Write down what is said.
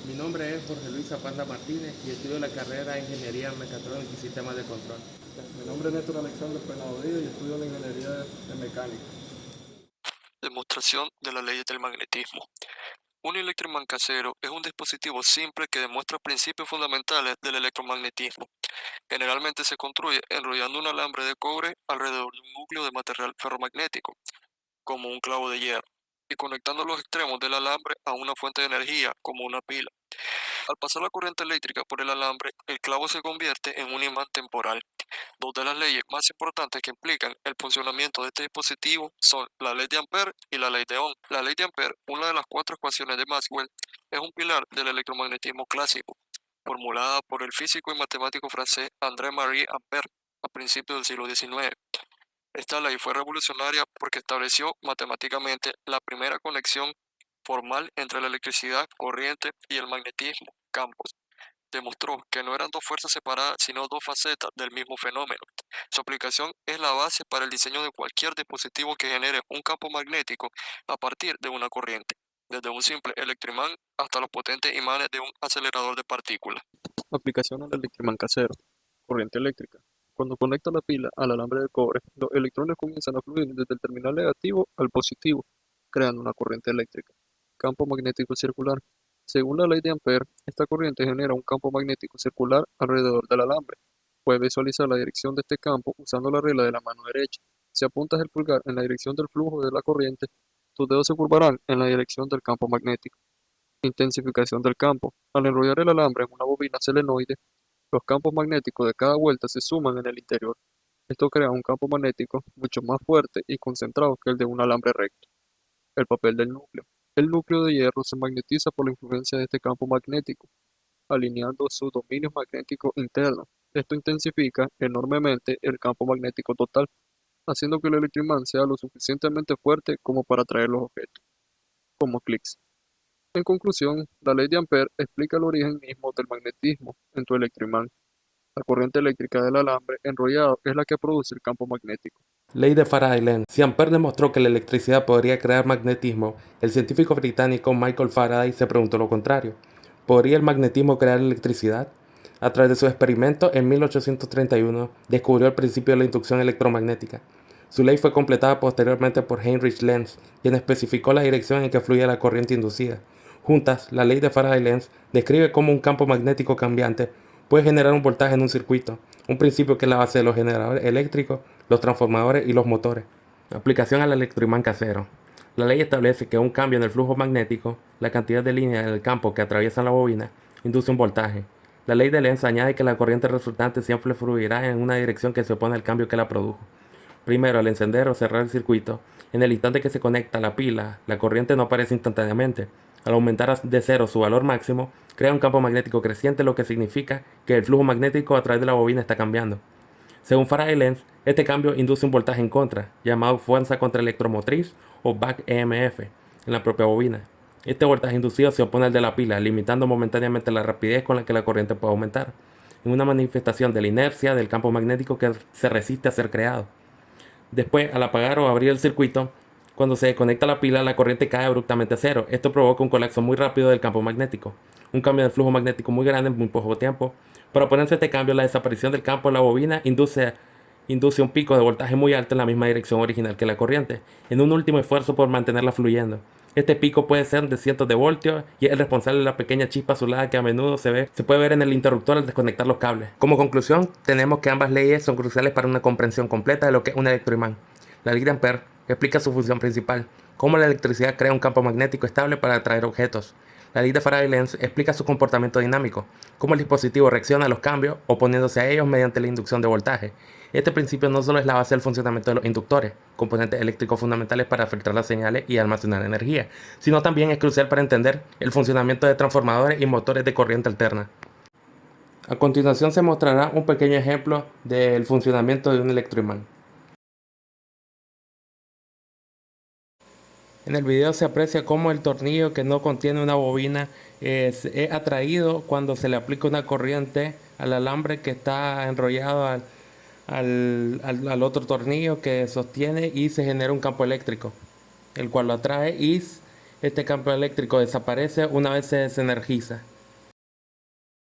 Mi nombre es Jorge Luis Zapanda Martínez y estudio la carrera de Ingeniería en Mecatrónica y Sistemas de Control. Mi nombre es Néstor Alexander Penado Díaz y estudio la ingeniería de mecánica. Demostración de las leyes del magnetismo. Un electroimán casero es un dispositivo simple que demuestra principios fundamentales del electromagnetismo. Generalmente se construye enrollando un alambre de cobre alrededor de un núcleo de material ferromagnético, como un clavo de hierro, y conectando los extremos del alambre a una fuente de energía, como una pila. Al pasar la corriente eléctrica por el alambre, el clavo se convierte en un imán temporal. Dos de las leyes más importantes que implican el funcionamiento de este dispositivo son la ley de Ampère y la ley de Ohm. La ley de Ampère, una de las cuatro ecuaciones de Maxwell, es un pilar del electromagnetismo clásico, formulada por el físico y matemático francés André-Marie Ampère a principios del siglo XIX. Esta ley fue revolucionaria porque estableció matemáticamente la primera conexión formal entre la electricidad, corriente y el magnetismo, campos. Demostró que no eran dos fuerzas separadas, sino dos facetas del mismo fenómeno. Su aplicación es la base para el diseño de cualquier dispositivo que genere un campo magnético a partir de una corriente, desde un simple electroimán hasta los potentes imanes de un acelerador de partículas. Aplicación al electroimán casero. Corriente eléctrica. Cuando conecta la pila al alambre de cobre, los electrones comienzan a fluir desde el terminal negativo al positivo, creando una corriente eléctrica. Campo magnético circular. Según la ley de Ampère, esta corriente genera un campo magnético circular alrededor del alambre. Puedes visualizar la dirección de este campo usando la regla de la mano derecha. Si apuntas el pulgar en la dirección del flujo de la corriente, tus dedos se curvarán en la dirección del campo magnético. Intensificación del campo. Al enrollar el alambre en una bobina solenoide, los campos magnéticos de cada vuelta se suman en el interior. Esto crea un campo magnético mucho más fuerte y concentrado que el de un alambre recto. El papel del núcleo. El núcleo de hierro se magnetiza por la influencia de este campo magnético, alineando sus dominios magnéticos internos. Esto intensifica enormemente el campo magnético total, haciendo que el electroimán sea lo suficientemente fuerte como para atraer los objetos, como clics. En conclusión, la ley de Ampère explica el origen mismo del magnetismo en tu electroimán. La corriente eléctrica del alambre enrollado es la que produce el campo magnético. Ley de Faraday-Lenz. Si Ampère demostró que la electricidad podría crear magnetismo, el científico británico Michael Faraday se preguntó lo contrario. ¿Podría el magnetismo crear electricidad? A través de su experimento, en 1831, descubrió el principio de la inducción electromagnética. Su ley fue completada posteriormente por Heinrich Lenz, quien especificó la dirección en que fluía la corriente inducida. Juntas, la ley de Faraday-Lenz describe cómo un campo magnético cambiante puede generar un voltaje en un circuito, un principio que es la base de los generadores eléctricos, los transformadores y los motores. Aplicación al electroimán casero. La ley establece que un cambio en el flujo magnético, la cantidad de líneas en el campo que atraviesan la bobina, induce un voltaje. La ley de Lenz añade que la corriente resultante siempre fluirá en una dirección que se opone al cambio que la produjo. Primero, al encender o cerrar el circuito, en el instante que se conecta la pila, la corriente no aparece instantáneamente. Al aumentar de cero su valor máximo, crea un campo magnético creciente, lo que significa que el flujo magnético a través de la bobina está cambiando. Según Faraday-Lenz, este cambio induce un voltaje en contra, llamado fuerza contraelectromotriz o back EMF, en la propia bobina. Este voltaje inducido se opone al de la pila, limitando momentáneamente la rapidez con la que la corriente puede aumentar, en una manifestación de la inercia del campo magnético que se resiste a ser creado. Después, al apagar o abrir el circuito, cuando se desconecta la pila, la corriente cae abruptamente a cero. Esto provoca un colapso muy rápido del campo magnético, un cambio de flujo magnético muy grande en muy poco tiempo. Para oponerse a este cambio, la desaparición del campo de la bobina induce un pico de voltaje muy alto en la misma dirección original que la corriente, en un último esfuerzo por mantenerla fluyendo. Este pico puede ser de cientos de voltios y es el responsable de la pequeña chispa azulada que a menudo se puede ver en el interruptor al desconectar los cables. Como conclusión, tenemos que ambas leyes son cruciales para una comprensión completa de lo que es un electroimán. La ley de Ampère explica su función principal, cómo la electricidad crea un campo magnético estable para atraer objetos. La ley de Faraday-Lenz explica su comportamiento dinámico, cómo el dispositivo reacciona a los cambios oponiéndose a ellos mediante la inducción de voltaje. Este principio no solo es la base del funcionamiento de los inductores, componentes eléctricos fundamentales para filtrar las señales y almacenar energía, sino también es crucial para entender el funcionamiento de transformadores y motores de corriente alterna. A continuación se mostrará un pequeño ejemplo del funcionamiento de un electroimán. En el video se aprecia cómo el tornillo que no contiene una bobina es atraído cuando se le aplica una corriente al alambre que está enrollado al otro tornillo que sostiene y se genera un campo eléctrico, el cual lo atrae y este campo eléctrico desaparece una vez se desenergiza.